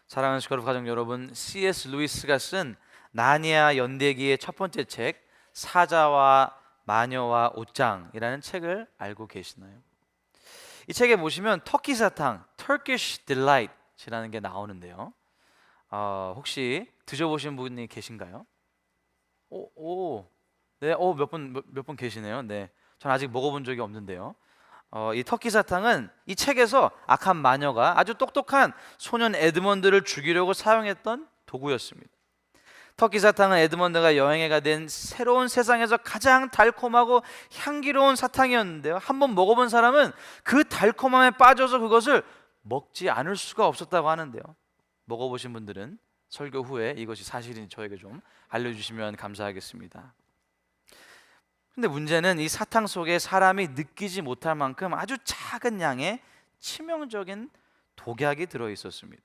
사랑하는 슈가룹 가족 여러분, C.S. 루이스가 쓴 나니아 연대기의 첫 번째 책 사자와 마녀와 옷장이라는 책을 알고 계시나요? 이 책에 보시면 터키 사탕, Turkish Delight이라는 게 나오는데요. 혹시 드셔보신 분이 계신가요? 네, 몇 분 계시네요. 네, 전 아직 먹어본 적이 없는데요. 이 터키 사탕은 이 책에서 악한 마녀가 아주 똑똑한 소년 에드먼드를 죽이려고 사용했던 도구였습니다. 터키 사탕은 에드먼드가 여행에 가된 새로운 세상에서 가장 달콤하고 향기로운 사탕이었는데요, 한번 먹어본 사람은 그 달콤함에 빠져서 그것을 먹지 않을 수가 없었다고 하는데요. 먹어보신 분들은 설교 후에 이것이 사실인지 저에게 좀 알려주시면 감사하겠습니다. 근데 문제는 이 사탕 속에 사람이 느끼지 못할 만큼 아주 작은 양의 치명적인 독약이 들어있었습니다.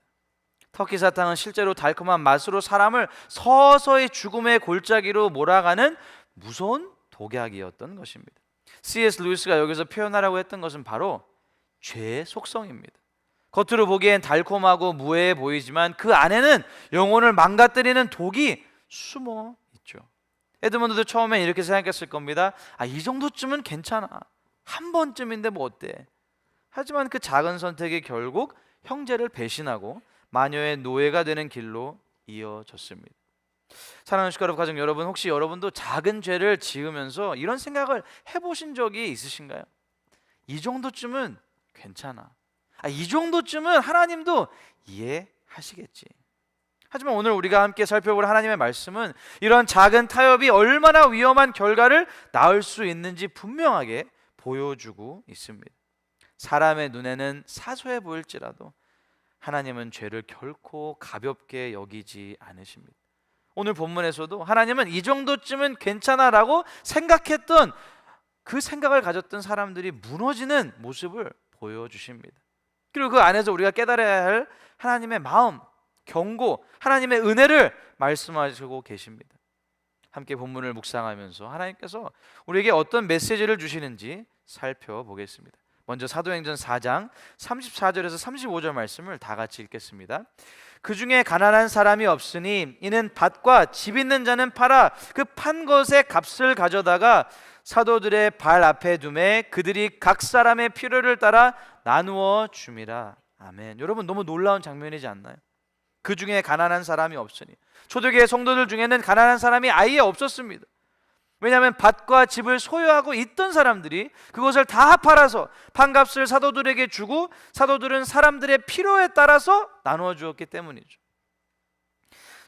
터키 사탕은 실제로 달콤한 맛으로 사람을 서서히 죽음의 골짜기로 몰아가는 무서운 독약이었던 것입니다. C.S. 루이스가 여기서 표현하라고 했던 것은 바로 죄의 속성입니다. 겉으로 보기엔 달콤하고 무해해 보이지만 그 안에는 영혼을 망가뜨리는 독이 숨어 있죠. 에드먼드도 처음엔 이렇게 생각했을 겁니다. 이 정도쯤은 괜찮아, 한 번쯤인데 뭐 어때. 하지만 그 작은 선택이 결국 형제를 배신하고 마녀의 노예가 되는 길로 이어졌습니다. 사랑하는 슈가룹 가족 여러분, 혹시 여러분도 작은 죄를 지으면서 이런 생각을 해보신 적이 있으신가요? 이 정도쯤은 괜찮아, 이 정도쯤은 하나님도 이해하시겠지. 하지만 오늘 우리가 함께 살펴볼 하나님의 말씀은 이런 작은 타협이 얼마나 위험한 결과를 낳을 수 있는지 분명하게 보여주고 있습니다. 사람의 눈에는 사소해 보일지라도 하나님은 죄를 결코 가볍게 여기지 않으십니다. 오늘 본문에서도 하나님은 이 정도쯤은 괜찮아라고 생각했던 그 생각을 가졌던 사람들이 무너지는 모습을 보여주십니다. 그리고 그 안에서 우리가 깨달아야 할 하나님의 마음, 경고, 하나님의 은혜를 말씀하시고 계십니다. 함께 본문을 묵상하면서 하나님께서 우리에게 어떤 메시지를 주시는지 살펴보겠습니다. 먼저 사도행전 4장 34절에서 35절 말씀을 다 같이 읽겠습니다. 그 중에 가난한 사람이 없으니 이는 밭과 집 있는 자는 팔아 그 판 것의 값을 가져다가 사도들의 발 앞에 두매 그들이 각 사람의 필요를 따라 나누어 줌이라. 아멘. 여러분, 너무 놀라운 장면이지 않나요? 그 중에 가난한 사람이 없으니, 초대교회 성도들 중에는 가난한 사람이 아예 없었습니다. 왜냐하면 밭과 집을 소유하고 있던 사람들이 그것을 다 팔아서 판값을 사도들에게 주고 사도들은 사람들의 필요에 따라서 나누어 주었기 때문이죠.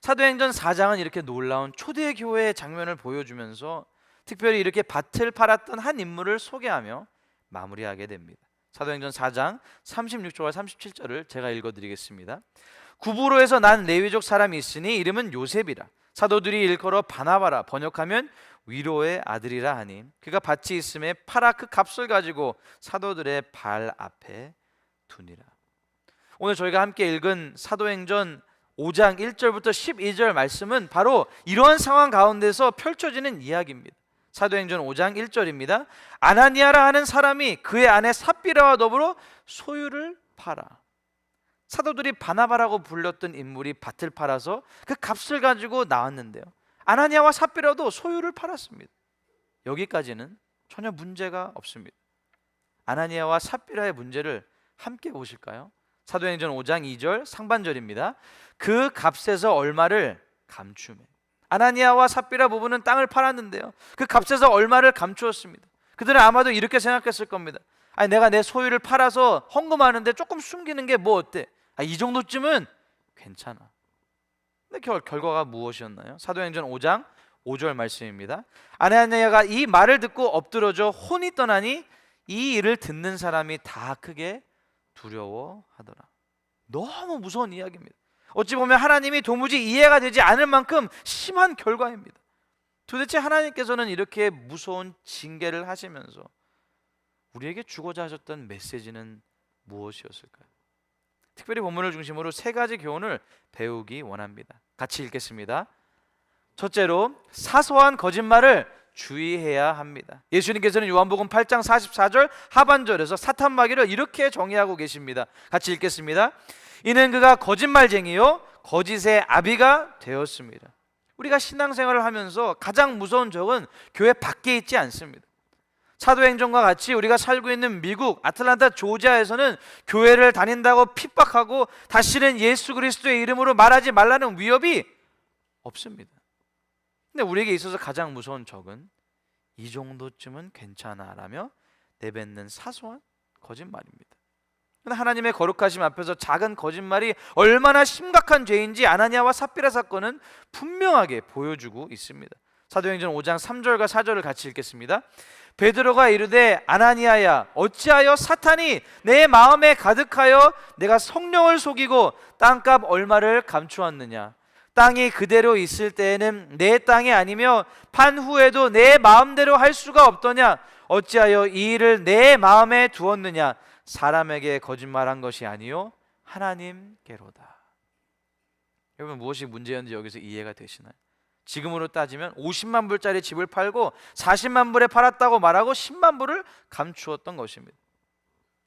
사도행전 4장은 이렇게 놀라운 초대교회의 장면을 보여주면서 특별히 이렇게 밭을 팔았던 한 인물을 소개하며 마무리하게 됩니다. 사도행전 4장 36절과 37절을 제가 읽어드리겠습니다. 구브로에서 난 레위족 사람이 있으니 이름은 요셉이라. 사도들이 일컬어 바나바라, 번역하면 위로의 아들이라 하니 그가 밭이 있음에 팔아 그 값을 가지고 사도들의 발 앞에 두니라. 오늘 저희가 함께 읽은 사도행전 5장 1절부터 12절 말씀은 바로 이러한 상황 가운데서 펼쳐지는 이야기입니다. 사도행전 5장 1절입니다. 아나니아라 하는 사람이 그의 아내 삽비라와 더불어 소유를 팔아. 사도들이 바나바라고 불렸던 인물이 밭을 팔아서 그 값을 가지고 나왔는데요, 아나니아와 삽비라도 소유를 팔았습니다. 여기까지는 전혀 문제가 없습니다. 아나니아와 삽비라의 문제를 함께 보실까요? 사도행전 5장 2절 상반절입니다. 그 값에서 얼마를 감추매. 아나니아와 삽비라 부부는 땅을 팔았는데요, 그 값에서 얼마를 감추었습니다. 그들은 아마도 이렇게 생각했을 겁니다. 내가 내 소유를 팔아서 헌금하는데 조금 숨기는 게 뭐 어때? 이 정도쯤은 괜찮아. 근데 결과가 무엇이었나요? 사도행전 5장 5절 말씀입니다. 아나니아가 이 말을 듣고 엎드러져 혼이 떠나니 이 일을 듣는 사람이 다 크게 두려워하더라. 너무 무서운 이야기입니다. 어찌 보면 하나님이 도무지 이해가 되지 않을 만큼 심한 결과입니다. 도대체 하나님께서는 이렇게 무서운 징계를 하시면서 우리에게 주고자 하셨던 메시지는 무엇이었을까요? 특별히 본문을 중심으로 세 가지 교훈을 배우기 원합니다. 같이 읽겠습니다. 첫째로, 사소한 거짓말을 주의해야 합니다. 예수님께서는 요한복음 8장 44절 하반절에서 사탄 마귀를 이렇게 정의하고 계십니다. 같이 읽겠습니다. 이는 그가 거짓말쟁이요 거짓의 아비가 되었습니다. 우리가 신앙생활을 하면서 가장 무서운 적은 교회 밖에 있지 않습니다. 사도행전과 같이 우리가 살고 있는 미국 아틀란타 조지아에서는 교회를 다닌다고 핍박하고 다시는 예수 그리스도의 이름으로 말하지 말라는 위협이 없습니다. 근데 우리에게 있어서 가장 무서운 적은 이 정도쯤은 괜찮아라며 내뱉는 사소한 거짓말입니다. 근데 하나님의 거룩하심 앞에서 작은 거짓말이 얼마나 심각한 죄인지 아나니아와 삽비라 사건은 분명하게 보여주고 있습니다. 사도행전 5장 3절과 4절을 같이 읽겠습니다. 베드로가 이르되 아나니아야 어찌하여 사탄이 내 마음에 가득하여 내가 성령을 속이고 땅값 얼마를 감추었느냐. 땅이 그대로 있을 때에는 내 땅이 아니며 판 후에도 내 마음대로 할 수가 없더냐. 어찌하여 이 일을 내 마음에 두었느냐. 사람에게 거짓말한 것이 아니요 하나님께로다. 여러분 무엇이 문제였는지 여기서 이해가 되시나요? 지금으로 따지면 50만 불짜리 집을 팔고 40만 불에 팔았다고 말하고 10만 불을 감추었던 것입니다.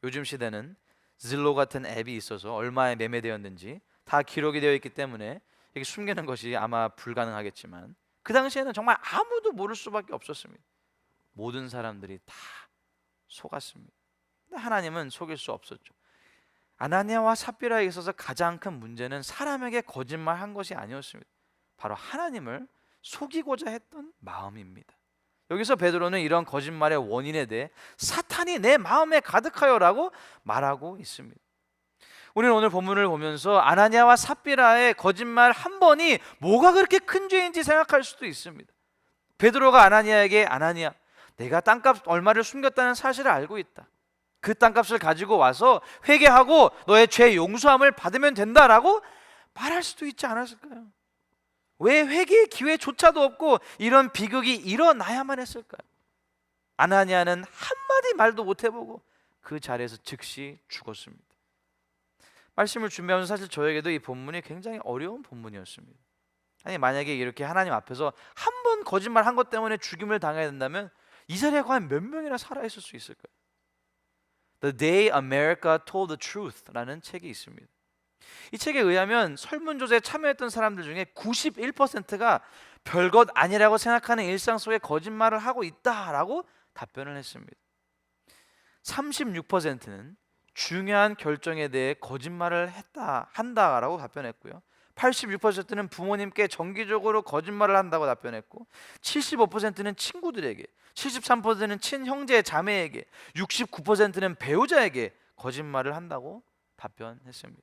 요즘 시대는 질로 같은 앱이 있어서 얼마에 매매되었는지 다 기록이 되어 있기 때문에 이게 숨기는 것이 아마 불가능하겠지만 그 당시에는 정말 아무도 모를 수밖에 없었습니다. 모든 사람들이 다 속았습니다. 근데 하나님은 속일 수 없었죠. 아나니아와 삽비라에 있어서 가장 큰 문제는 사람에게 거짓말한 것이 아니었습니다. 바로 하나님을 속이고자 했던 마음입니다. 여기서 베드로는 이런 거짓말의 원인에 대해 사탄이 내 마음에 가득하여라고 말하고 있습니다. 우리는 오늘 본문을 보면서 아나니아와 삽비라의 거짓말 한 번이 뭐가 그렇게 큰 죄인지 생각할 수도 있습니다. 베드로가 아나니아에게 아나니아 내가 땅값 얼마를 숨겼다는 사실을 알고 있다. 그 땅값을 가지고 와서 회개하고 너의 죄 용서함을 받으면 된다라고 말할 수도 있지 않았을까요? 왜 회개의 기회조차도 없고 이런 비극이 일어나야만 했을까요? 아나니아는 한마디 말도 못 해보고 그 자리에서 즉시 죽었습니다. 말씀을 준비하면서 사실 저에게도 이 본문이 굉장히 어려운 본문이었습니다. 아니 만약에 이렇게 하나님 앞에서 한 번 거짓말 한 것 때문에 죽임을 당해야 된다면 이 자리에 과연 몇 명이나 살아있을 수 있을까요? The Day America Told the Truth라는 책이 있습니다. 이 책에 의하면 설문조사에 참여했던 사람들 중에 91%가 별것 아니라고 생각하는 일상 속에 거짓말을 하고 있다라고 답변을 했습니다. 36%는 중요한 결정에 대해 거짓말을 한다라고 답변했고요. 86%는 부모님께 정기적으로 거짓말을 한다고 답변했고 75%는 친구들에게 73%는 친형제 자매에게 69%는 배우자에게 거짓말을 한다고 답변했습니다.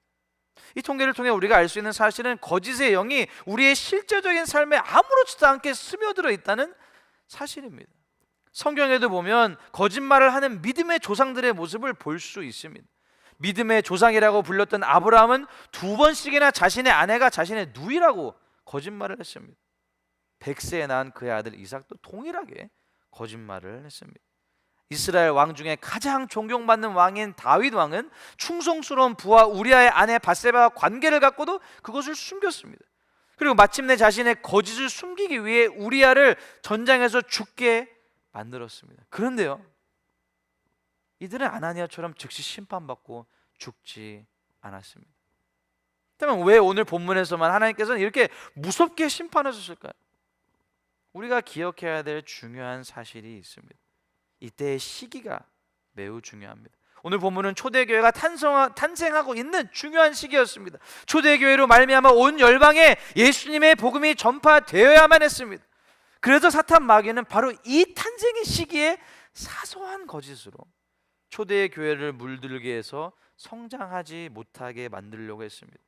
이 통계를 통해 우리가 알 수 있는 사실은 거짓의 영이 우리의 실제적인 삶에 아무렇지도 않게 스며들어 있다는 사실입니다. 성경에도 보면 거짓말을 하는 믿음의 조상들의 모습을 볼 수 있습니다. 믿음의 조상이라고 불렸던 아브라함은 2번씩이나 자신의 아내가 자신의 누이라고 거짓말을 했습니다. 100세에 낳은 그의 아들 이삭도 동일하게 거짓말을 했습니다. 이스라엘 왕 중에 가장 존경받는 왕인 다윗 왕은 충성스러운 부하 우리아의 아내 밧세바와 관계를 갖고도 그것을 숨겼습니다. 그리고 마침내 자신의 거짓을 숨기기 위해 우리아를 전장에서 죽게 만들었습니다. 그런데요, 이들은 아나니아처럼 즉시 심판받고 죽지 않았습니다. 그렇다면 왜 오늘 본문에서만 하나님께서는 이렇게 무섭게 심판하셨을까요? 우리가 기억해야 될 중요한 사실이 있습니다. 이때의 시기가 매우 중요합니다. 오늘 본문은 초대교회가 탄생하고 있는 중요한 시기였습니다. 초대교회로 말미암아 온 열방에 예수님의 복음이 전파되어야만 했습니다. 그래서 사탄 마귀는 바로 이 탄생의 시기에 사소한 거짓으로 초대교회를 물들게 해서 성장하지 못하게 만들려고 했습니다.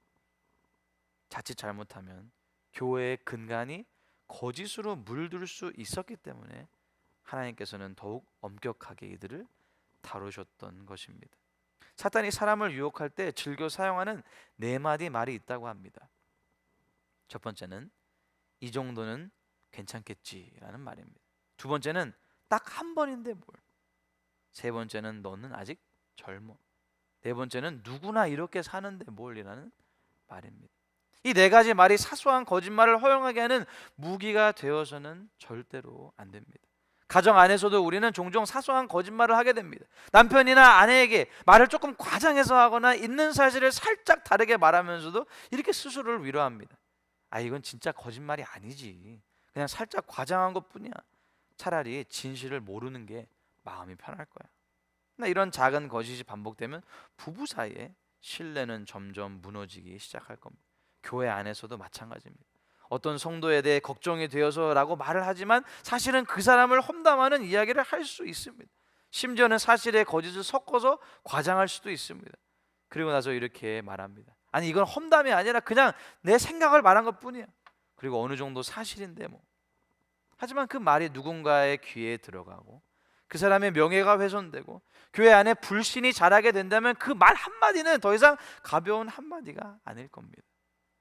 자칫 잘못하면 교회의 근간이 거짓으로 물들 수 있었기 때문에 하나님께서는 더욱 엄격하게 이들을 다루셨던 것입니다. 사탄이 사람을 유혹할 때 즐겨 사용하는 4마디 말이 있다고 합니다. 첫 번째는 이 정도는 괜찮겠지라는 말입니다. 두 번째는 딱 한 번인데 뭘. 세 번째는 너는 아직 젊어. 네 번째는 누구나 이렇게 사는데 뭘이라는 말입니다. 이 4가지 말이 사소한 거짓말을 허용하게 하는 무기가 되어서는 절대로 안 됩니다. 가정 안에서도 우리는 종종 사소한 거짓말을 하게 됩니다. 남편이나 아내에게 말을 조금 과장해서 하거나 있는 사실을 살짝 다르게 말하면서도 이렇게 스스로를 위로합니다. 아, 이건 진짜 거짓말이 아니지, 그냥 살짝 과장한 것뿐이야. 차라리 진실을 모르는 게 마음이 편할 거야. 근데 이런 작은 거짓이 반복되면 부부 사이에 신뢰는 점점 무너지기 시작할 겁니다. 교회 안에서도 마찬가지입니다. 어떤 성도에 대해 걱정이 되어서라고 말을 하지만 사실은 그 사람을 험담하는 이야기를 할 수 있습니다. 심지어는 사실에 거짓을 섞어서 과장할 수도 있습니다. 그리고 나서 이렇게 말합니다. 아니, 이건 험담이 아니라 그냥 내 생각을 말한 것뿐이야. 그리고 어느 정도 사실인데 뭐. 하지만 그 말이 누군가의 귀에 들어가고 그 사람의 명예가 훼손되고 교회 안에 불신이 자라게 된다면 그 말 한마디는 더 이상 가벼운 한마디가 아닐 겁니다.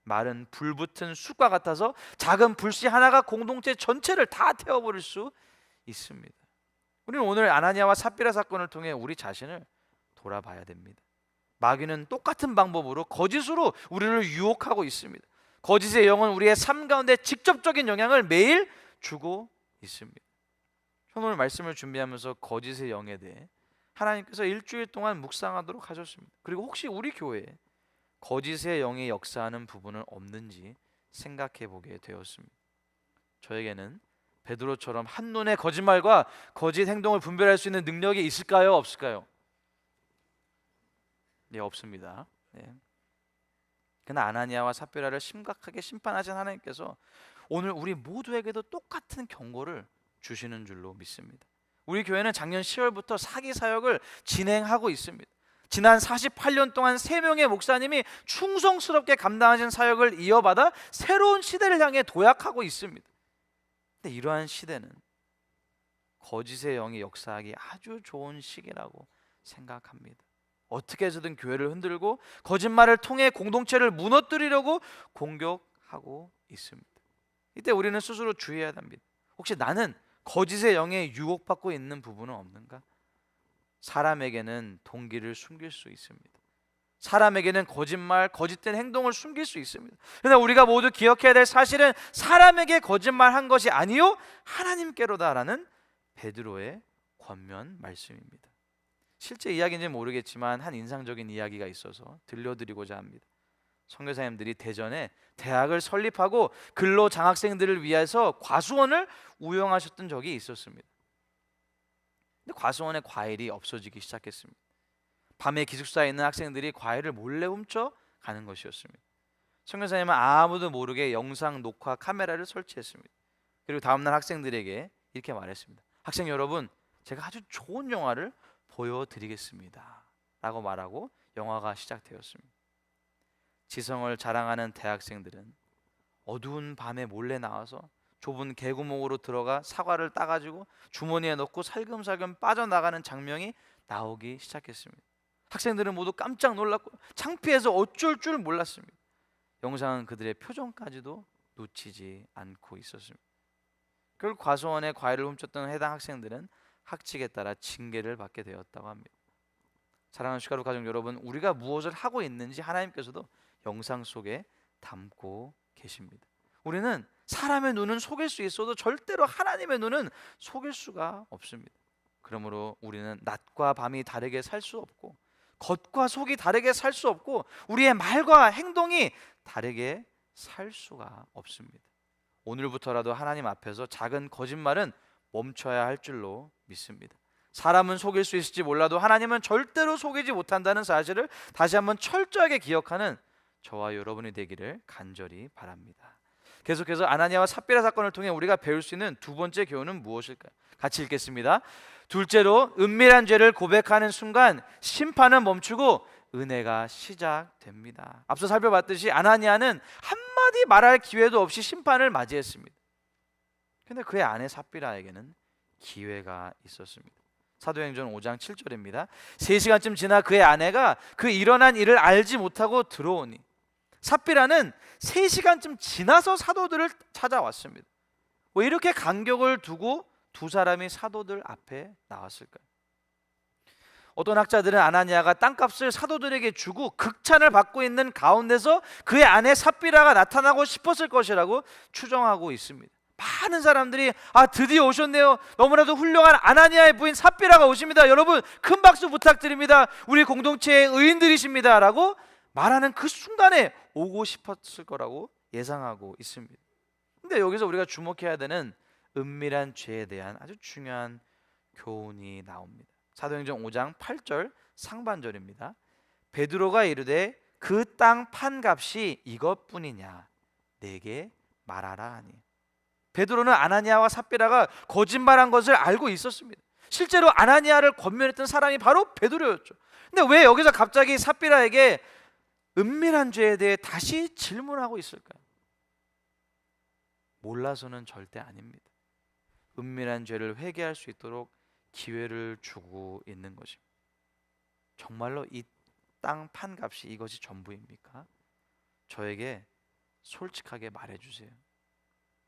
말은 불붙은 숯과 같아서 작은 불씨 하나가 공동체 전체를 다 태워버릴 수 있습니다. 우리는 오늘 아나니아와 삽비라 사건을 통해 우리 자신을 돌아봐야 됩니다. 마귀는 똑같은 방법으로 거짓으로 우리를 유혹하고 있습니다. 거짓의 영은 우리의 삶 가운데 직접적인 영향을 매일 주고 있습니다. 오늘 말씀을 준비하면서 거짓의 영에 대해 하나님께서 일주일 동안 묵상하도록 하셨습니다. 그리고 혹시 우리 교회에 거짓의 영이 역사하는 부분은 없는지 생각해 보게 되었습니다. 저에게는 베드로처럼 한눈에 거짓말과 거짓 행동을 분별할 수 있는 능력이 있을까요? 없을까요? 네, 없습니다. 네. 그러나 아나니아와 삽비라를 심각하게 심판하신 하나님께서 오늘 우리 모두에게도 똑같은 경고를 주시는 줄로 믿습니다. 우리 교회는 작년 10월부터 사기 사역을 진행하고 있습니다. 지난 48년 동안 3명의 목사님이 충성스럽게 감당하신 사역을 이어받아 새로운 시대를 향해 도약하고 있습니다. 근데 이러한 시대는 거짓의 영이 역사하기 아주 좋은 시기라고 생각합니다. 어떻게 해서든 교회를 흔들고 거짓말을 통해 공동체를 무너뜨리려고 공격하고 있습니다. 이때 우리는 스스로 주의해야 합니다. 혹시 나는 거짓의 영에 유혹받고 있는 부분은 없는가? 사람에게는 동기를 숨길 수 있습니다. 사람에게는 거짓말, 거짓된 행동을 숨길 수 있습니다. 그러나 우리가 모두 기억해야 될 사실은 사람에게 거짓말한 것이 아니요 하나님께로다라는 베드로의 권면 말씀입니다. 실제 이야기인지 모르겠지만 한 인상적인 이야기가 있어서 들려드리고자 합니다. 선교사님들이 대전에 대학을 설립하고 근로 장학생들을 위해서 과수원을 운영하셨던 적이 있었습니다. 근데 과수원에 과일이 없어지기 시작했습니다. 밤에 기숙사에 있는 학생들이 과일을 몰래 훔쳐 가는 것이었습니다. 선교사님은 아무도 모르게 영상 녹화 카메라를 설치했습니다. 그리고 다음날 학생들에게 이렇게 말했습니다. 학생 여러분, 제가 아주 좋은 영화를 보여드리겠습니다 라고 말하고 영화가 시작되었습니다. 지성을 자랑하는 대학생들은 어두운 밤에 몰래 나와서 좁은 개구멍으로 들어가 사과를 따가지고 주머니에 넣고 살금살금 빠져나가는 장면이 나오기 시작했습니다. 학생들은 모두 깜짝 놀랐고 창피해서 어쩔 줄 몰랐습니다. 영상은 그들의 표정까지도 놓치지 않고 있었습니다. 결국 과수원에 과일을 훔쳤던 해당 학생들은 학칙에 따라 징계를 받게 되었다고 합니다. 사랑하는 슈가루 가족 여러분, 우리가 무엇을 하고 있는지 하나님께서도 영상 속에 담고 계십니다. 우리는 사람의 눈은 속일 수 있어도 절대로 하나님의 눈은 속일 수가 없습니다. 그러므로 우리는 낮과 밤이 다르게 살 수 없고 겉과 속이 다르게 살 수 없고 우리의 말과 행동이 다르게 살 수가 없습니다. 오늘부터라도 하나님 앞에서 작은 거짓말은 멈춰야 할 줄로 믿습니다. 사람은 속일 수 있을지 몰라도 하나님은 절대로 속이지 못한다는 사실을 다시 한번 철저하게 기억하는 저와 여러분이 되기를 간절히 바랍니다. 계속해서 아나니아와 삽비라 사건을 통해 우리가 배울 수 있는 두 번째 교훈은 무엇일까요? 같이 읽겠습니다. 둘째로, 은밀한 죄를 고백하는 순간 심판은 멈추고 은혜가 시작됩니다. 앞서 살펴봤듯이 아나니아는 한마디 말할 기회도 없이 심판을 맞이했습니다. 그런데 그의 아내 삽비라에게는 기회가 있었습니다. 사도행전 5장 7절입니다. 3시간쯤 지나 그의 아내가 그 일어난 일을 알지 못하고 들어오니 삽비라는 3시간쯤 지나서 사도들을 찾아왔습니다. 왜 이렇게 간격을 두고 두 사람이 사도들 앞에 나왔을까요? 어떤 학자들은 아나니아가 땅값을 사도들에게 주고 극찬을 받고 있는 가운데서 그의 아내 삽비라가 나타나고 싶었을 것이라고 추정하고 있습니다. 많은 사람들이 드디어 오셨네요. 너무나도 훌륭한 아나니아의 부인 삽비라가 오십니다. 여러분 큰 박수 부탁드립니다. 우리 공동체의 의인들이십니다 라고 말하는 그 순간에 오고 싶었을 거라고 예상하고 있습니다. 근데 여기서 우리가 주목해야 되는 은밀한 죄에 대한 아주 중요한 교훈이 나옵니다. 사도행전 5장 8절 상반절입니다. 베드로가 이르되 그 땅 판값이 이것뿐이냐 내게 말하라 하니. 베드로는 아나니아와 삽비라가 거짓말한 것을 알고 있었습니다. 실제로 아나니아를 권면했던 사람이 바로 베드로였죠. 근데 왜 여기서 갑자기 삽비라에게 은밀한 죄에 대해 다시 질문하고 있을까요? 몰라서는 절대 아닙니다. 은밀한 죄를 회개할 수 있도록 기회를 주고 있는 것입니다. 정말로 이 땅 판값이 이것이 전부입니까? 저에게 솔직하게 말해주세요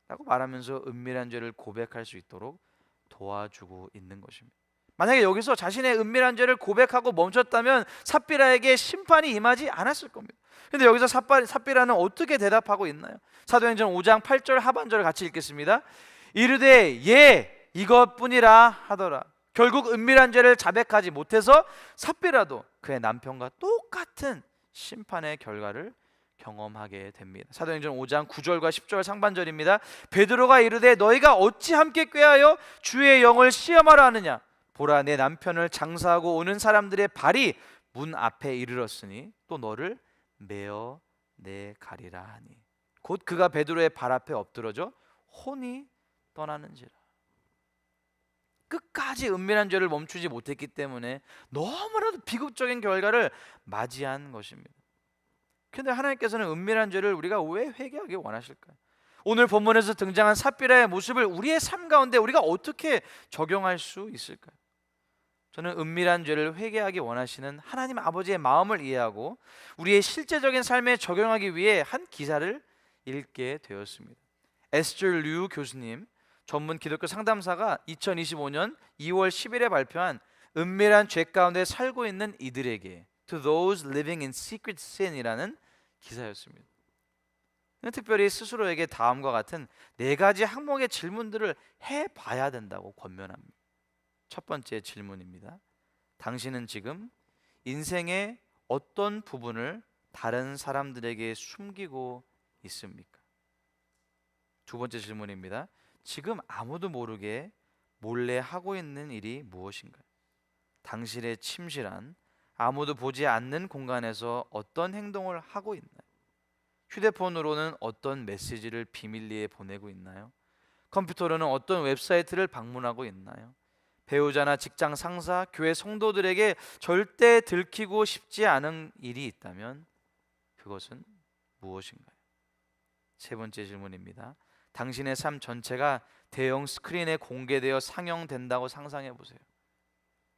라고 말하면서 은밀한 죄를 고백할 수 있도록 도와주고 있는 것입니다. 만약에 여기서 자신의 은밀한 죄를 고백하고 멈췄다면 삽비라에게 심판이 임하지 않았을 겁니다. 근데 여기서 삽비라는 어떻게 대답하고 있나요? 사도행전 5장 8절 하반절을 같이 읽겠습니다. 이르되 예 이것뿐이라 하더라. 결국 은밀한 죄를 자백하지 못해서 삽비라도 그의 남편과 똑같은 심판의 결과를 경험하게 됩니다. 사도행전 5장 9절과 10절 상반절입니다. 베드로가 이르되 너희가 어찌 함께 꾀하여 주의 영을 시험하려 하느냐. 보라 내 남편을 장사하고 오는 사람들의 발이 문 앞에 이르렀으니 또 너를 메어 내 가리라 하니. 곧 그가 베드로의 발 앞에 엎드러져 혼이 떠나는지라. 끝까지 은밀한 죄를 멈추지 못했기 때문에 너무나도 비극적인 결과를 맞이한 것입니다. 그런데 하나님께서는 은밀한 죄를 우리가 왜 회개하기 원하실까요? 오늘 본문에서 등장한 삽비라의 모습을 우리의 삶 가운데 우리가 어떻게 적용할 수 있을까요? 저는 은밀한 죄를 회개하기 원하시는 하나님 아버지의 마음을 이해하고 우리의 실제적인 삶에 적용하기 위해 한 기사를 읽게 되었습니다. 에스터 류 교수님, 전문 기독교 상담사가 2025년 2월 10일에 발표한 은밀한 죄 가운데 살고 있는 이들에게 To those living in secret sin이라는 기사였습니다. 특별히 스스로에게 다음과 같은 4가지 항목의 질문들을 해봐야 된다고 권면합니다. 첫 번째 질문입니다. 당신은 지금 인생의 어떤 부분을 다른 사람들에게 숨기고 있습니까? 두 번째 질문입니다. 지금 아무도 모르게 몰래 하고 있는 일이 무엇인가요? 당신의 침실한 아무도 보지 않는 공간에서 어떤 행동을 하고 있나요? 휴대폰으로는 어떤 메시지를 비밀리에 보내고 있나요? 컴퓨터로는 어떤 웹사이트를 방문하고 있나요? 배우자나 직장 상사, 교회 성도들에게 절대 들키고 싶지 않은 일이 있다면 그것은 무엇인가요? 세 번째 질문입니다. 당신의 삶 전체가 대형 스크린에 공개되어 상영된다고 상상해 보세요.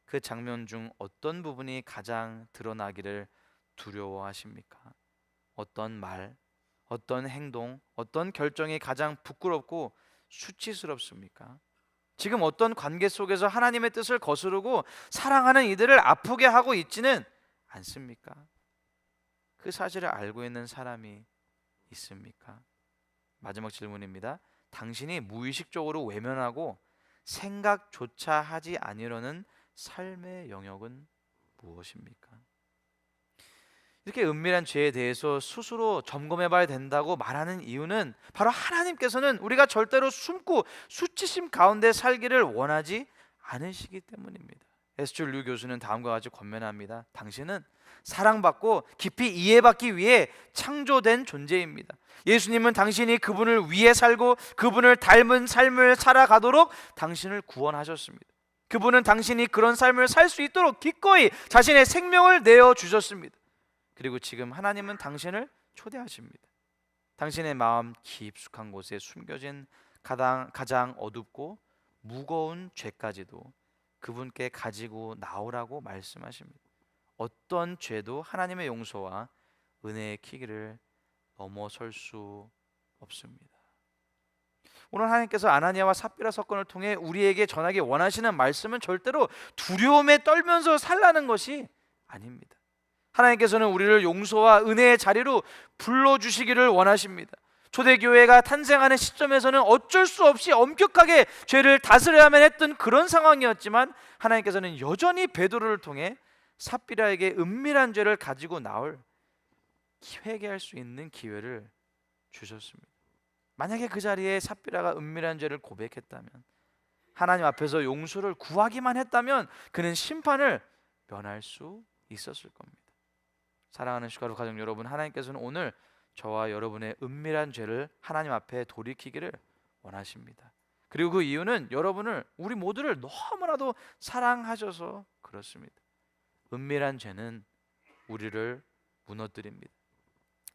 그 장면 중 어떤 부분이 가장 드러나기를 두려워하십니까? 어떤 말, 어떤 행동, 어떤 결정이 가장 부끄럽고 수치스럽습니까? 지금 어떤 관계 속에서 하나님의 뜻을 거스르고 사랑하는 이들을 아프게 하고 있지는 않습니까? 그 사실을 알고 있는 사람이 있습니까? 마지막 질문입니다. 당신이 무의식적으로 외면하고 생각조차 하지 않으려는 삶의 영역은 무엇입니까? 이렇게 은밀한 죄에 대해서 스스로 점검해 봐야 된다고 말하는 이유는 바로 하나님께서는 우리가 절대로 숨고 수치심 가운데 살기를 원하지 않으시기 때문입니다. 에스터 류 교수는 다음과 같이 권면합니다. 당신은 사랑받고 깊이 이해받기 위해 창조된 존재입니다. 예수님은 당신이 그분을 위해 살고 그분을 닮은 삶을 살아가도록 당신을 구원하셨습니다. 그분은 당신이 그런 삶을 살 수 있도록 기꺼이 자신의 생명을 내어주셨습니다. 그리고 지금 하나님은 당신을 초대하십니다. 당신의 마음 깊숙한 곳에 숨겨진 가장 어둡고 무거운 죄까지도 그분께 가지고 나오라고 말씀하십니다. 어떤 죄도 하나님의 용서와 은혜의 키기를 넘어설 수 없습니다. 오늘 하나님께서 아나니아와 삽비라 사건을 통해 우리에게 전하기 원하시는 말씀은 절대로 두려움에 떨면서 살라는 것이 아닙니다. 하나님께서는 우리를 용서와 은혜의 자리로 불러주시기를 원하십니다. 초대교회가 탄생하는 시점에서는 어쩔 수 없이 엄격하게 죄를 다스려야만 했던 그런 상황이었지만 하나님께서는 여전히 베드로를 통해 삽비라에게 은밀한 죄를 가지고 나올 회개할 수 있는 기회를 주셨습니다. 만약에 그 자리에 삽비라가 은밀한 죄를 고백했다면, 하나님 앞에서 용서를 구하기만 했다면 그는 심판을 면할 수 있었을 겁니다. 사랑하는 슈가루 가족 여러분, 하나님께서는 오늘 저와 여러분의 은밀한 죄를 하나님 앞에 돌이키기를 원하십니다. 그리고 그 이유는 여러분을, 우리 모두를 너무나도 사랑하셔서 그렇습니다. 은밀한 죄는 우리를 무너뜨립니다.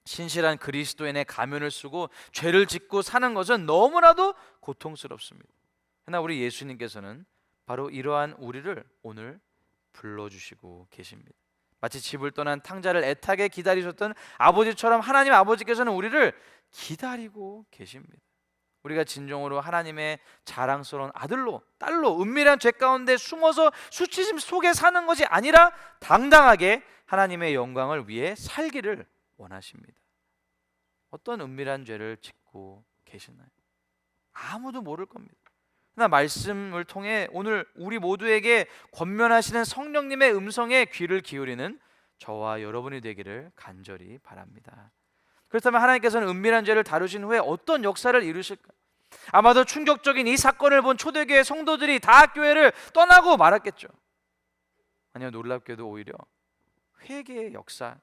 신실한 그리스도인의 가면을 쓰고 죄를 짓고 사는 것은 너무나도 고통스럽습니다. 그러나 우리 예수님께서는 바로 이러한 우리를 오늘 불러주시고 계십니다. 마치 집을 떠난 탕자를 애타게 기다리셨던 아버지처럼 하나님 아버지께서는 우리를 기다리고 계십니다. 우리가 진정으로 하나님의 자랑스러운 아들로, 딸로 은밀한 죄 가운데 숨어서 수치심 속에 사는 것이 아니라 당당하게 하나님의 영광을 위해 살기를 원하십니다. 어떤 은밀한 죄를 짓고 계시나요? 아무도 모를 겁니다. 그러나 말씀을 통해 오늘 우리 모두에게 권면하시는 성령님의 음성에 귀를 기울이는 저와 여러분이 되기를 간절히 바랍니다. 그렇다면 하나님께서는 은밀한 죄를 다루신 후에 어떤 역사를 이루실까? 아마도 충격적인 이 사건을 본 초대교회 성도들이 다 교회를 떠나고 말았겠죠. 아니요, 놀랍게도 오히려 회개의 역사,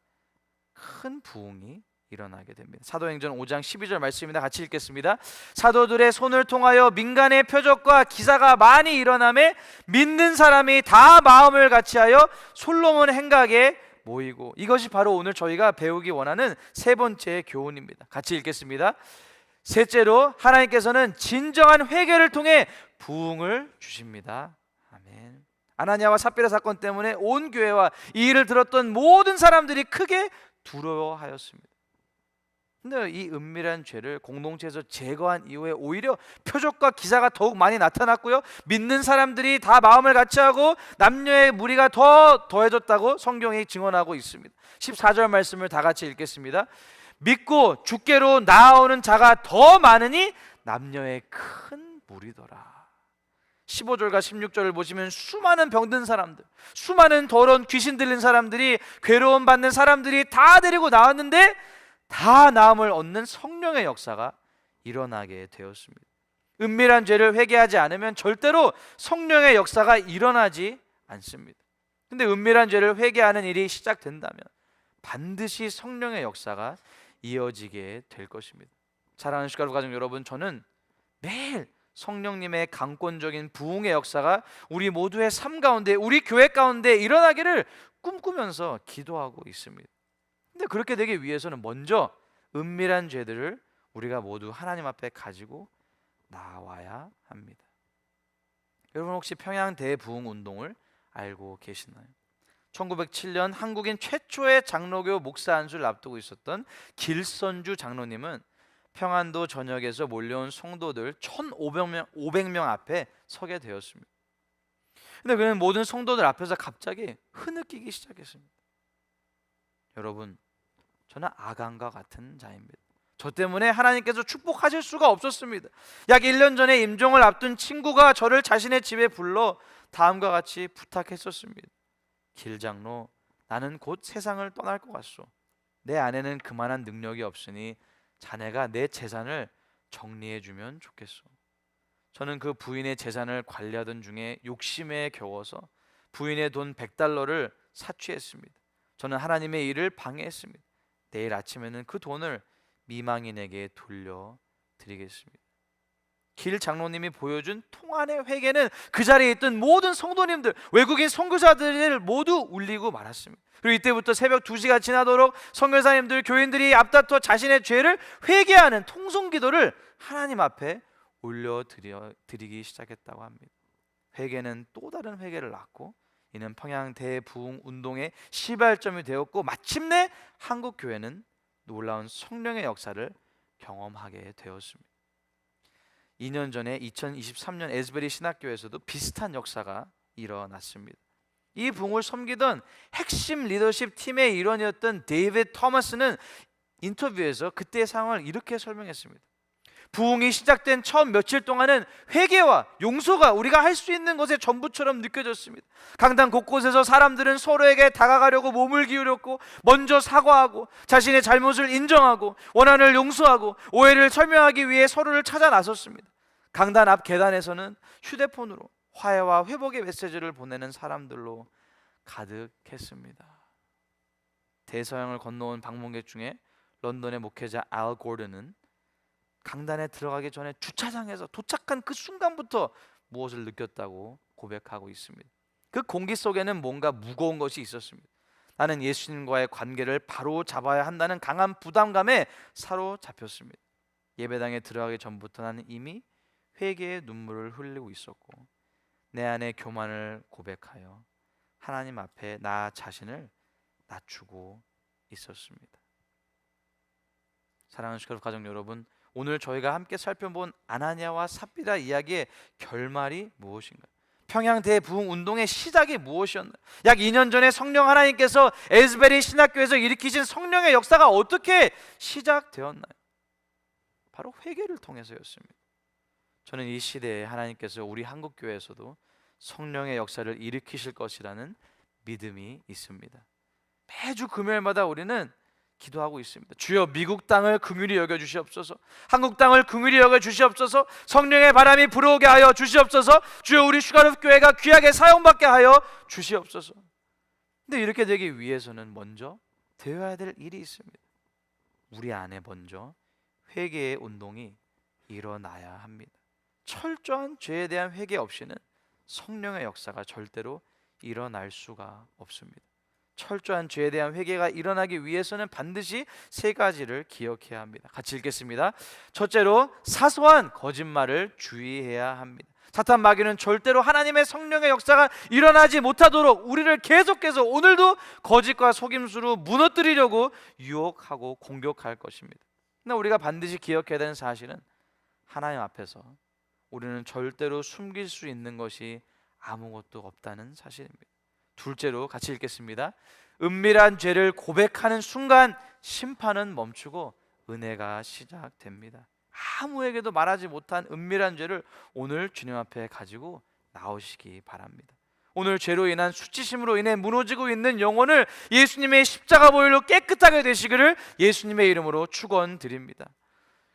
큰 부흥이 일어나게 됩니다. 사도행전 5장 12절 말씀입니다. 같이 읽겠습니다. 사도들의 손을 통하여 민간의 표적과 기사가 많이 일어나매 믿는 사람이 다 마음을 같이하여 솔로몬 행각에 모이고. 이것이 바로 오늘 저희가 배우기 원하는 세 번째 교훈입니다. 같이 읽겠습니다. 셋째로, 하나님께서는 진정한 회개를 통해 부흥을 주십니다. 아멘. 아나니아와 삽비라 사건 때문에 온 교회와 이 일을 들었던 모든 사람들이 크게 두려워하였습니다. 근데 이 은밀한 죄를 공동체에서 제거한 이후에 오히려 표적과 기사가 더욱 많이 나타났고요, 믿는 사람들이 다 마음을 같이하고 남녀의 무리가 더 더해졌다고 성경이 증언하고 있습니다. 14절 말씀을 다 같이 읽겠습니다. 믿고 주께로 나아오는 자가 더 많으니 남녀의 큰 무리더라. 15절과 16절을 보시면 수많은 병든 사람들, 수많은 더러운 귀신 들린 사람들이, 괴로움 받는 사람들이 다 데리고 나왔는데 다 나음을 얻는 성령의 역사가 일어나게 되었습니다. 은밀한 죄를 회개하지 않으면 절대로 성령의 역사가 일어나지 않습니다. 근데 은밀한 죄를 회개하는 일이 시작된다면 반드시 성령의 역사가 이어지게 될 것입니다. 사랑하는 슈가루 가족 여러분, 저는 매일 성령님의 강권적인 부흥의 역사가 우리 모두의 삶 가운데, 우리 교회 가운데 일어나기를 꿈꾸면서 기도하고 있습니다. 근데 그렇게 되기 위해서는 먼저 은밀한 죄들을 우리가 모두 하나님 앞에 가지고 나와야 합니다. 여러분, 혹시 평양 대부흥 운동을 알고 계시나요? 1907년 한국인 최초의 장로교 목사 안수를 앞두고 있었던 길선주 장로님은 평안도 전역에서 몰려온 성도들 1,500명 앞에 서게 되었습니다. 근데 그는 모든 성도들 앞에서 갑자기 흐느끼기 시작했습니다. 여러분, 저는 아간과 같은 자입니다. 저 때문에 하나님께서 축복하실 수가 없었습니다. 약 1년 전에 임종을 앞둔 친구가 저를 자신의 집에 불러 다음과 같이 부탁했었습니다. 길장로, 나는 곧 세상을 떠날 것 같소. 내 안에는 그만한 능력이 없으니 자네가 내 재산을 정리해 주면 좋겠소. 저는 그 부인의 재산을 관리하던 중에 욕심에 겨워서 부인의 돈 100달러를 사취했습니다. 저는 하나님의 일을 방해했습니다. 내일 아침에는 그 돈을 미망인에게 돌려드리겠습니다. 길 장로님이 보여준 통안의 회개는 그 자리에 있던 모든 성도님들, 외국인 선교사들을 모두 울리고 말았습니다. 그리고 이때부터 새벽 2시가 지나도록 선교사님들, 교인들이 앞다퉈 자신의 죄를 회개하는 통성기도를 하나님 앞에 올려드리기 시작했다고 합니다. 회개는 또 다른 회개를 낳고 이는 평양 대부흥 운동의 시발점이 되었고, 마침내 한국 교회는 놀라운 성령의 역사를 경험하게 되었습니다. 2년 전에 2023년 에스베리 신학교에서도 비슷한 역사가 일어났습니다. 이 부흥을 섬기던 핵심 리더십 팀의 일원이었던 데이비드 토머스는 인터뷰에서 그때의 상황을 이렇게 설명했습니다. 부흥이 시작된 처음 며칠 동안은 회개와 용서가 우리가 할 수 있는 것의 전부처럼 느껴졌습니다. 강당 곳곳에서 사람들은 서로에게 다가가려고 몸을 기울였고, 먼저 사과하고 자신의 잘못을 인정하고 원한을 용서하고 오해를 설명하기 위해 서로를 찾아 나섰습니다. 강단 앞 계단에서는 휴대폰으로 화해와 회복의 메시지를 보내는 사람들로 가득했습니다. 대서양을 건너온 방문객 중에 런던의 목회자 알 고든은 강단에 들어가기 전에 주차장에서 도착한 그 순간부터 무엇을 느꼈다고 고백하고 있습니다. 그 공기 속에는 뭔가 무거운 것이 있었습니다. 나는 예수님과의 관계를 바로 잡아야 한다는 강한 부담감에 사로잡혔습니다. 예배당에 들어가기 전부터 나는 이미 회개의 눈물을 흘리고 있었고, 내 안의 교만을 고백하여 하나님 앞에 나 자신을 낮추고 있었습니다. 사랑하는 주가족 가족 여러분, 오늘 저희가 함께 살펴본 아나니아와 삽비라 이야기의 결말이 무엇인가요? 평양 대부흥 운동의 시작이 무엇이었나요? 약 2년 전에 성령 하나님께서 에즈베리 신학교에서 일으키신 성령의 역사가 어떻게 시작되었나요? 바로 회개를 통해서였습니다. 저는 이 시대에 하나님께서 우리 한국교회에서도 성령의 역사를 일으키실 것이라는 믿음이 있습니다. 매주 금요일마다 우리는 기도하고 있습니다. 주여, 미국 땅을 긍휼히 여겨 주시옵소서. 한국 땅을 긍휼히 여겨 주시옵소서. 성령의 바람이 불어오게 하여 주시옵소서. 주여, 우리 슈가룹 교회가 귀하게 사용받게 하여 주시옵소서. 근데 이렇게 되기 위해서는 먼저 되어야 될 일이 있습니다. 우리 안에 먼저 회개의 운동이 일어나야 합니다. 철저한 죄에 대한 회개 없이는 성령의 역사가 절대로 일어날 수가 없습니다. 철저한 죄에 대한 회개가 일어나기 위해서는 반드시 세 가지를 기억해야 합니다. 같이 읽겠습니다. 첫째로, 사소한 거짓말을 주의해야 합니다. 사탄 마귀는 절대로 하나님의 성령의 역사가 일어나지 못하도록 우리를 계속해서 오늘도 거짓과 속임수로 무너뜨리려고 유혹하고 공격할 것입니다. 근데 우리가 반드시 기억해야 되는 사실은 하나님 앞에서 우리는 절대로 숨길 수 있는 것이 아무것도 없다는 사실입니다. 둘째로, 같이 읽겠습니다. 은밀한 죄를 고백하는 순간 심판은 멈추고 은혜가 시작됩니다. 아무에게도 말하지 못한 은밀한 죄를 오늘 주님 앞에 가지고 나오시기 바랍니다. 오늘 죄로 인한 수치심으로 인해 무너지고 있는 영혼을 예수님의 십자가 보혈로 깨끗하게 되시기를 예수님의 이름으로 축원드립니다.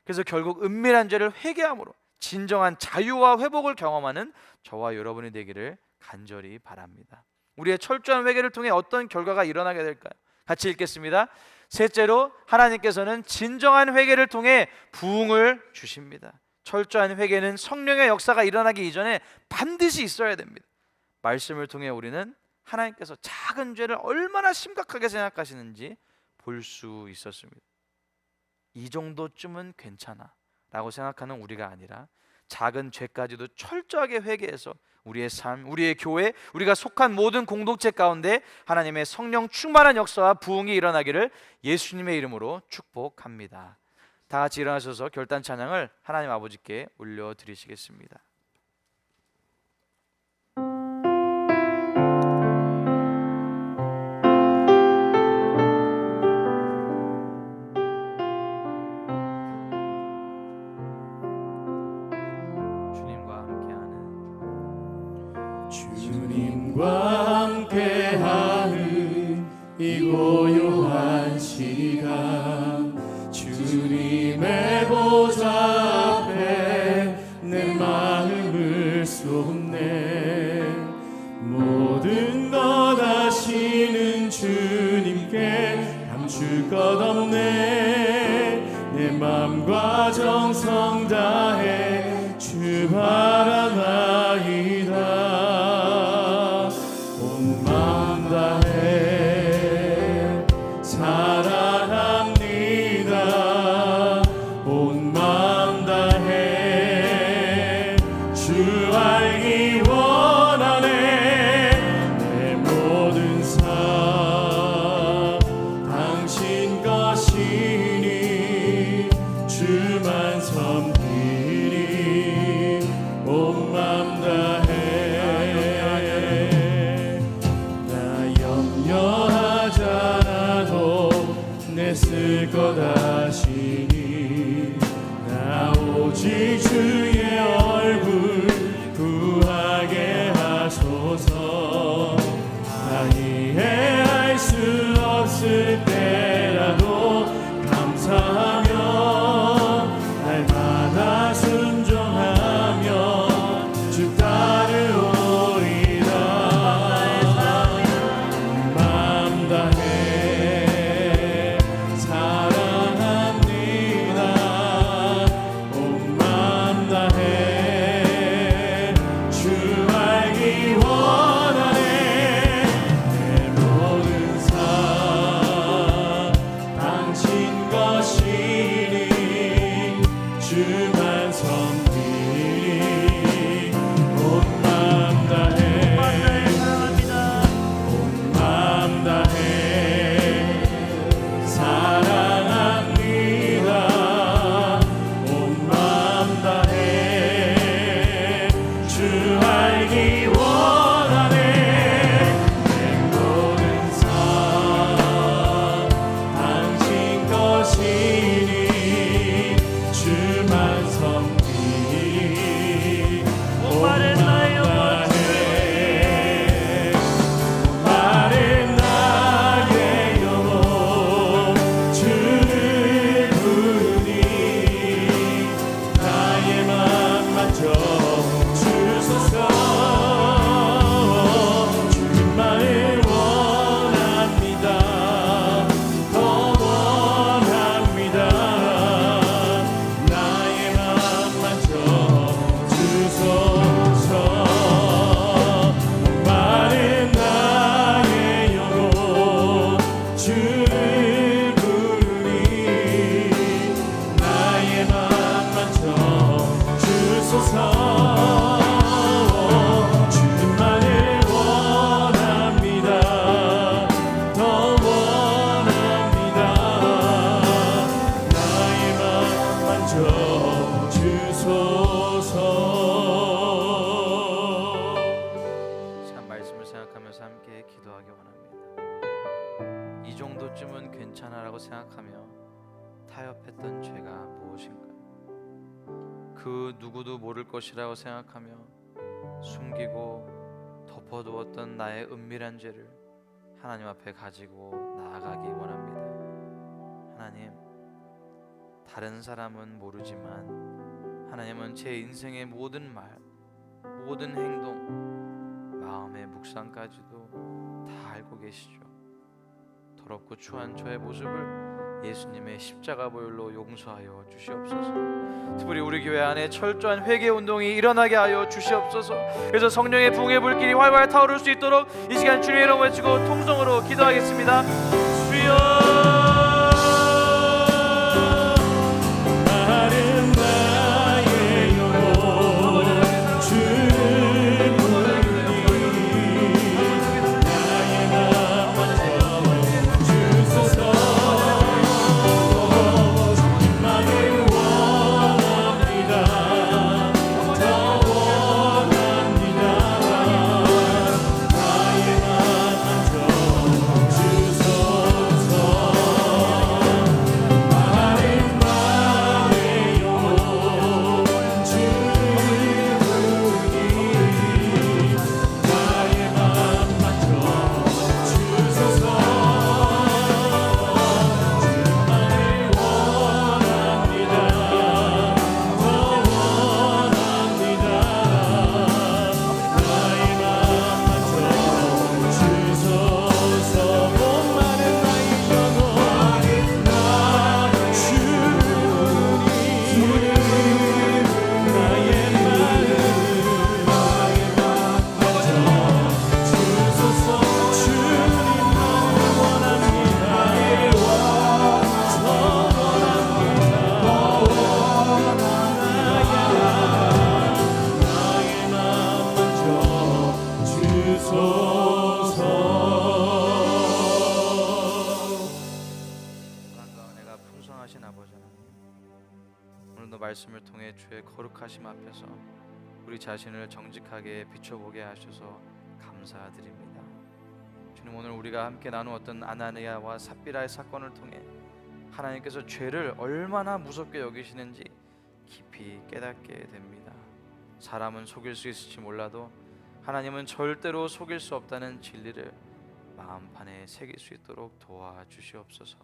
그래서 결국 은밀한 죄를 회개함으로 진정한 자유와 회복을 경험하는 저와 여러분이 되기를 간절히 바랍니다. 우리의 철저한 회개를 통해 어떤 결과가 일어나게 될까요? 같이 읽겠습니다. 셋째로, 하나님께서는 진정한 회개를 통해 부흥을 주십니다. 철저한 회개는 성령의 역사가 일어나기 이전에 반드시 있어야 됩니다. 말씀을 통해 우리는 하나님께서 작은 죄를 얼마나 심각하게 생각하시는지 볼 수 있었습니다. 이 정도쯤은 괜찮아 라고 생각하는 우리가 아니라 작은 죄까지도 철저하게 회개해서 우리의 삶, 우리의 교회, 우리가 속한 모든 공동체 가운데 하나님의 성령 충만한 역사와 부흥이 일어나기를 예수님의 이름으로 축복합니다. 다 같이 일어나셔서 결단 찬양을 하나님 아버지께 올려드리시겠습니다. 주님과 함께하는 이 고요한 시간, 주님의 보좌 앞에 내 마음을 쏟네. 모든 것 아시는 주님께 감출 것 없네. 내 맘과 정성 다해 주 바라나이다. 주만 섬기니 없을 것 아시니 나 오직 주의 얼굴 구하게 하소서. 나 이해할 수 없을 때라도 감사하며 날마다 순종하며 주 따르오리라. 마음 다해 사랑합니다. 온 마음 다해 주 알기 원하네. 내 모든 삶 당신 것이니 주만 섬기니 온 마음 다해 온 마음 다해 사랑합니다. 온 마음 다해 주 알기 원하네. 내 모든 삶 당신 것이니 주만 섬기니 목마른 나의 영혼 마른 나의 영혼 주를 부르니 나의 맘 만져 주소서. 주님만을 원합니다. 더 원합니다. 나의 맘 만져 주소서. 마른 나의 영혼 주를 부르니 나의 맘 만져 주소서. 주님만을 원합니다. 더 원합니다. 나의 맘 만져 주소서. 참 말씀을 생각하면서 함께 기도하기 원합니다. 이 정도쯤은 괜찮아라고 생각하며 타협했던 죄가 무엇인가요? 그 누구도 모를 것이라고 생각하며 숨기고 덮어두었던 나의 은밀한 죄를 하나님 앞에 가지고 나아가기 원합니다. 하나님, 다른 사람은 모르지만 하나님은 제 인생의 모든 말, 모든 행동, 마음의 묵상까지도 다 알고 계시죠. 더럽고 추한 저의 모습을 예수님의 십자가 보혈로 용서하여 주시옵소서. 특별히 우리 교회 안에 철저한 회개 운동이 일어나게 하여 주시옵소서. 그래서 성령의 붕의 불길이 활활 타오를 수 있도록 이 시간 주님의 이름 외치고 통성으로 기도하겠습니다. 주여, 마른 나의 영혼 주를 부르니 나의 맘 만져 주소서. 주님만을 원합니다. 더 원합니다. 나의 맘 만져 주소서. 마른 나의 영혼 주를 부르니 나의 맘 만져 주소서. 주님만을 원합니다. 더 원합니다. 나의 맘 만져 주소서. 목마른 나의 영혼 나 주님 나의 마음 만져 주소서. 주님만 원합니다. 더 원합니다. 나의 맘 만져 주소서. 사랑과 은혜가 풍성하신 아버지 하나님, 오늘도 말씀을 통해 주의 거룩하심 앞에서 우리 자신을 정직하게 비춰보게 하셔서 감사드립니다. 주님, 오늘 우리가 함께 나누었던 아나니아와 삽비라의 사건을 통해 하나님께서 죄를 얼마나 무섭게 여기시는지 깊이 깨닫게 됩니다. 사람은 속일 수 있을지 몰라도 하나님은 절대로 속일 수 없다는 진리를 마음판에 새길 수 있도록 도와주시옵소서.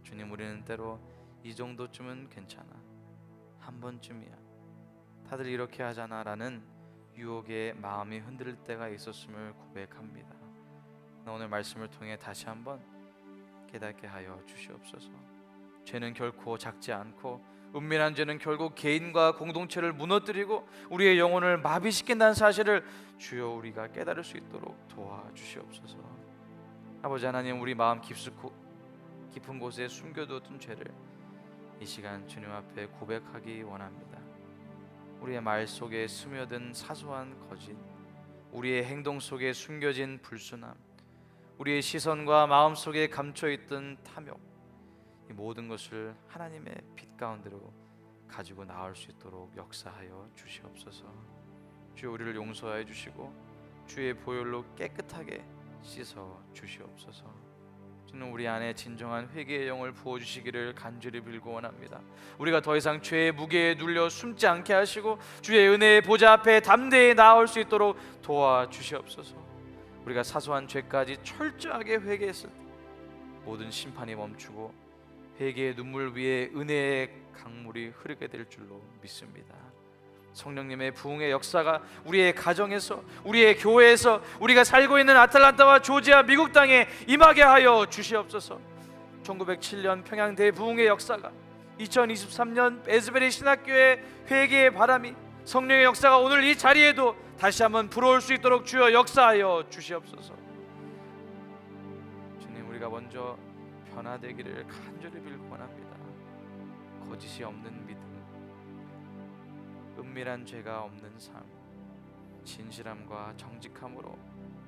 주님, 우리는 때로 이 정도쯤은 괜찮아, 한 번쯤이야, 다들 이렇게 하잖아 라는 유혹에 마음이 흔들릴 때가 있었음을 고백합니다. 오늘 말씀을 통해 다시 한번 깨닫게 하여 주시옵소서. 죄는 결코 작지 않고 은밀한 죄는 결국 개인과 공동체를 무너뜨리고 우리의 영혼을 마비시킨다는 사실을 주여 우리가 깨달을 수 있도록 도와주시옵소서. 아버지 하나님, 우리 마음 깊은 곳에 숨겨두었던 죄를 이 시간 주님 앞에 고백하기 원합니다. 우리의 말 속에 스며든 사소한 거짓, 우리의 행동 속에 숨겨진 불순함, 우리의 시선과 마음 속에 감춰있던 탐욕, 이 모든 것을 하나님의 빛 가운데로 가지고 나올 수 있도록 역사하여 주시옵소서. 주여 우리를 용서하여 주시고 주의 보혈로 깨끗하게 씻어 주시옵소서. 주는 우리 안에 진정한 회개의 영을 부어주시기를 간절히 빌고 원합니다. 우리가 더 이상 죄의 무게에 눌려 숨지 않게 하시고 주의 은혜의 보좌 앞에 담대히 나아올 수 있도록 도와주시옵소서. 우리가 사소한 죄까지 철저하게 회개했을 때 모든 심판이 멈추고 회개의 눈물 위에 은혜의 강물이 흐르게 될 줄로 믿습니다. 성령님의 부흥의 역사가 우리의 가정에서, 우리의 교회에서, 우리가 살고 있는 아틀란타와 조지아 미국 땅에 임하게 하여 주시옵소서. 1907년 평양 대부흥의 역사가 2023년 에즈베리 신학교의 회개의 바람이, 성령의 역사가 오늘 이 자리에도 다시 한번 불어올 수 있도록 주여 역사하여 주시옵소서. 주님, 우리가 먼저 변화되기를 간절히 빌고 원합니다. 거짓이 없는 믿음, 은밀한 죄가 없는 삶, 진실함과 정직함으로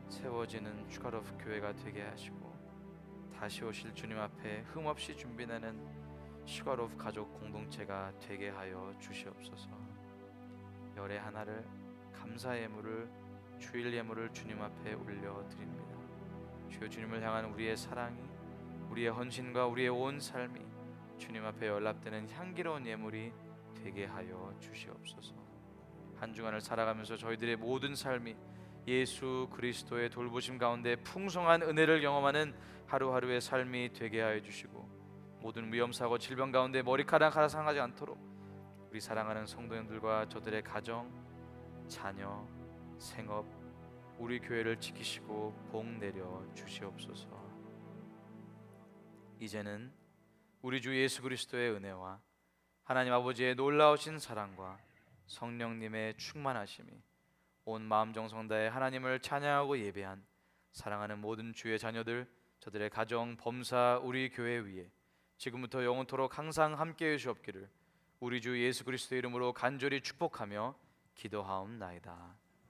세워지는 슈가로프 교회가 되게 하시고 다시 오실 주님 앞에 흠없이 준비되는 슈가로프 가족 공동체가 되게 하여 주시옵소서. 열의 하나를, 감사 예물을, 주일 예물을 주님 앞에 올려드립니다. 주여, 주님을 향한 우리의 사랑이, 우리의 헌신과 우리의 온 삶이 주님 앞에 연락되는 향기로운 예물이 되게 하여 주시옵소서. 한 주간을 살아가면서 저희들의 모든 삶이 예수 그리스도의 돌보심 가운데 풍성한 은혜를 경험하는 하루하루의 삶이 되게 하여 주시고 모든 위험사고 질병 가운데 머리카락 하나 상하지 않도록 우리 사랑하는 성도님들과 저들의 가정, 자녀, 생업, 우리 교회를 지키시고 복 내려 주시옵소서. 이제는 우리 주 예수 그리스도의 은혜와 하나님 아버지의 놀라우신 사랑과 성령님의 충만하심이 온 마음 정성 다해 하나님을 찬양하고 예배한 사랑하는 모든 주의 자녀들, 저들의 가정, 범사, 우리 교회 위에 지금부터 영원토록 항상 함께해 주옵기를 우리 주 예수 그리스도의 이름으로 간절히 축복하며 기도하옵나이다.